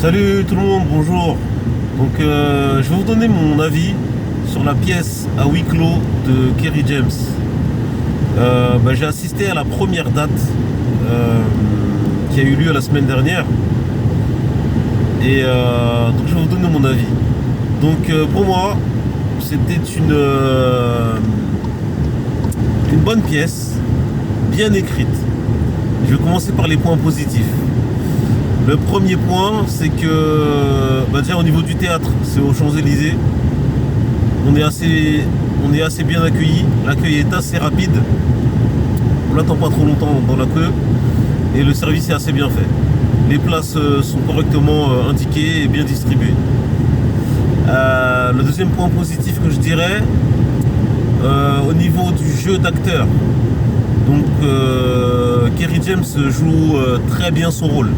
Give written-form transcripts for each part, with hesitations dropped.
Salut tout le monde, bonjour. Donc je vais vous donner mon avis sur la pièce à huis clos de Kerry James. J'ai assisté à la première date qui a eu lieu la semaine dernière. Et donc je vais vous donner mon avis. Donc pour moi, c'était une bonne pièce, bien écrite. Je vais commencer par les points positifs. Le premier point, c'est que déjà au niveau du théâtre, c'est aux Champs-Élysées. On est assez bien accueillis. L'accueil est assez rapide. On n'attend pas trop longtemps dans la queue. Et le service est assez bien fait. Les places sont correctement indiquées et bien distribuées. Le deuxième point positif que je dirais, au niveau du jeu d'acteur. Donc Kerry James joue très bien son rôle.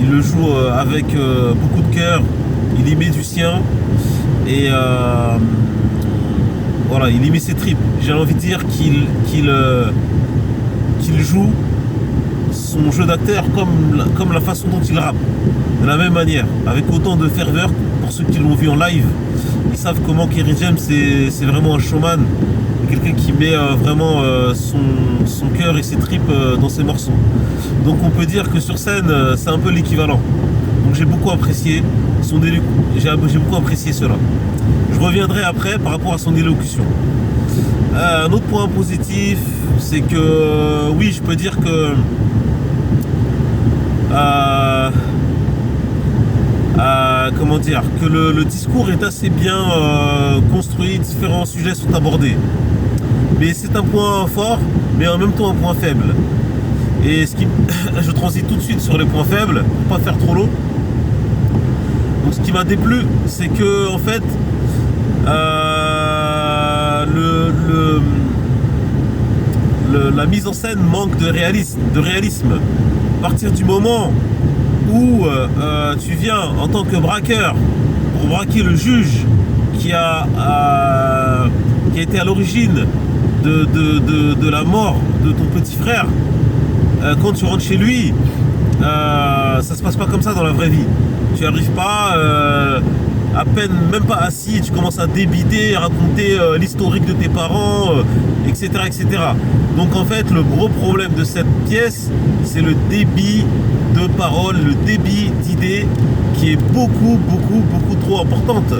Il le joue avec beaucoup de cœur, il y met du sien et voilà, il y met ses tripes. J'ai envie de dire qu'il joue son jeu d'acteur comme la façon dont il rappe, de la même manière, avec autant de ferveur. Pour ceux qui l'ont vu en live, ils savent comment Kerry James c'est vraiment un showman, quelqu'un qui met vraiment son cœur et ses tripes dans ses morceaux. Donc on peut dire que sur scène c'est un peu l'équivalent. Donc j'ai beaucoup apprécié j'ai beaucoup apprécié cela. Je reviendrai après par rapport à son élocution. Un autre point positif, c'est que oui, je peux dire que comment dire, que le discours est assez bien construit, différents sujets sont abordés. Mais c'est un point fort, mais en même temps un point faible. Et je transite tout de suite sur les points faibles, pour pas faire trop long. Donc ce qui m'a déplu, c'est que en fait, la mise en scène manque de réalisme. À partir du moment où tu viens en tant que braqueur pour braquer le juge qui a été à l'origine de la mort de ton petit frère, quand tu rentres chez lui, ça se passe pas comme ça dans la vraie vie. Tu n'arrives pas à peine, même pas assis, tu commences à débiter, à raconter l'historique de tes parents, etc., etc. Donc en fait, le gros problème de cette pièce, c'est le débit de parole, le débit d'idées qui est beaucoup trop importante.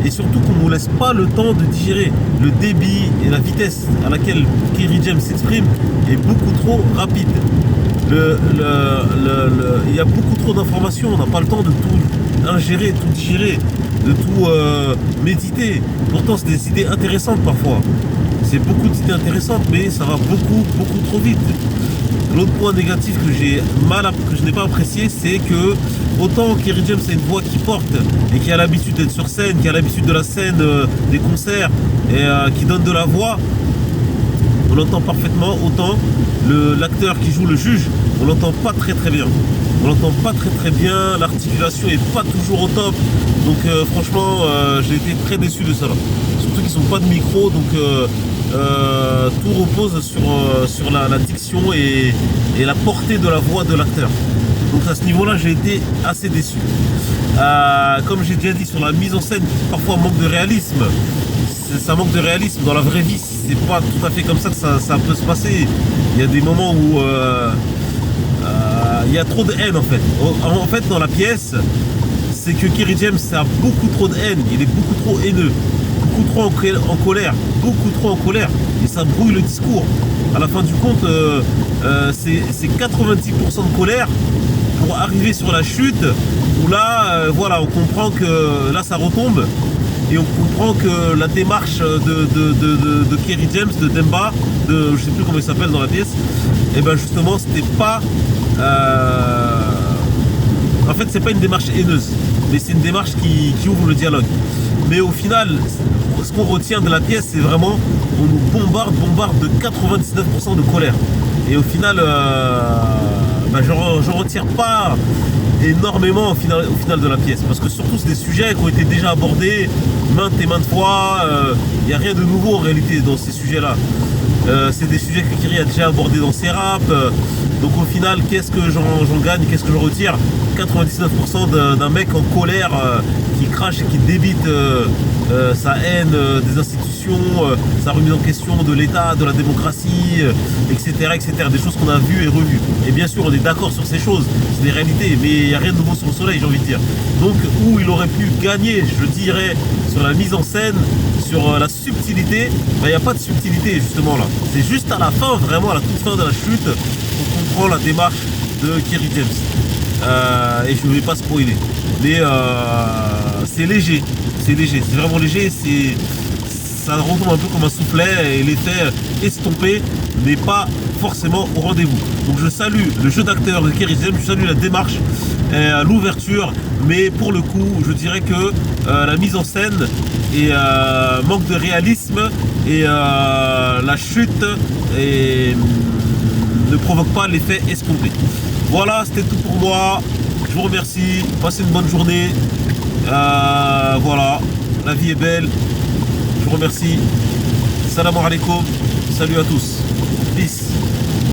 Et surtout qu'on ne nous laisse pas le temps de digérer. Le débit et la vitesse à laquelle Kerry James s'exprime est beaucoup trop rapide. Il y a beaucoup trop d'informations, on n'a pas le temps de tout ingérer, tout digérer, de tout méditer. Pourtant c'est des idées intéressantes parfois. C'est beaucoup d'idées intéressantes, mais ça va beaucoup trop vite. L'autre point négatif que je n'ai pas apprécié, c'est que autant Kerry James a une voix qui porte et qui a l'habitude d'être sur scène, qui a l'habitude de la scène, des concerts et qui donne de la voix, on l'entend parfaitement. Autant l'acteur qui joue le juge, on l'entend pas très bien. On l'entend pas très bien, l'articulation est pas toujours au top. Donc franchement, j'ai été très déçu de ça. Surtout qu'ils n'ont pas de micro, donc tout repose sur la diction et la portée de la voix de l'acteur. Donc à ce niveau-là, j'ai été assez déçu. Comme j'ai déjà dit sur la mise en scène, parfois manque de réalisme. Ça manque de réalisme dans la vraie vie. C'est pas tout à fait comme ça que ça peut se passer. Il y a des moments où il y a trop de haine en fait. En fait, dans la pièce, c'est que Kerry James a beaucoup trop de haine. Il est beaucoup trop haineux, beaucoup trop en colère, beaucoup trop en colère. Et ça brouille le discours. À la fin du compte, c'est 90% de colère pour arriver sur la chute où là, voilà, on comprend que là, ça retombe. Et on comprend que la démarche de Kerry James, de Demba, je sais plus comment il s'appelle dans la pièce, et ben justement c'était pas en fait c'est pas une démarche haineuse, mais c'est une démarche qui ouvre le dialogue. Mais au final, ce qu'on retient de la pièce, c'est vraiment on nous bombarde de 99% de colère. Et au final, je retire pas énormément au final de la pièce, parce que surtout c'est des sujets qui ont été déjà abordés maintes et maintes fois. Il n'y a rien de nouveau en réalité dans ces sujets là. C'est des sujets que Kerry a déjà abordés dans ses raps. Donc au final, qu'est-ce que j'en gagne, qu'est-ce que je retire? 99% d'un mec en colère qui crache et qui débite sa haine des institutions, sa remise en question de l'État, de la démocratie, etc., etc. Des choses qu'on a vues et revues. Et bien sûr, on est d'accord sur ces choses, c'est des réalités, mais il n'y a rien de nouveau sur le soleil, j'ai envie de dire. Donc où il aurait pu gagner, je dirais, sur la mise en scène, sur la subtilité, il n'y a pas de subtilité justement là. C'est juste à la fin, vraiment à la toute fin de la chute, on comprend la démarche de Kerry James. Et je ne vais pas spoiler. Mais c'est léger, c'est vraiment léger, ça retombe un peu comme un soufflet et l'effet estompé n'est pas forcément au rendez-vous. Donc je salue le jeu d'acteur de Kerry James, je salue la démarche, l'ouverture, mais pour le coup je dirais que la mise en scène et manque de réalisme et la chute ne provoque pas l'effet escompté. Voilà, c'était tout pour moi. Je vous remercie. Passez une bonne journée. Voilà, la vie est belle. Je vous remercie. Salam alaikum. Salut à tous. Peace.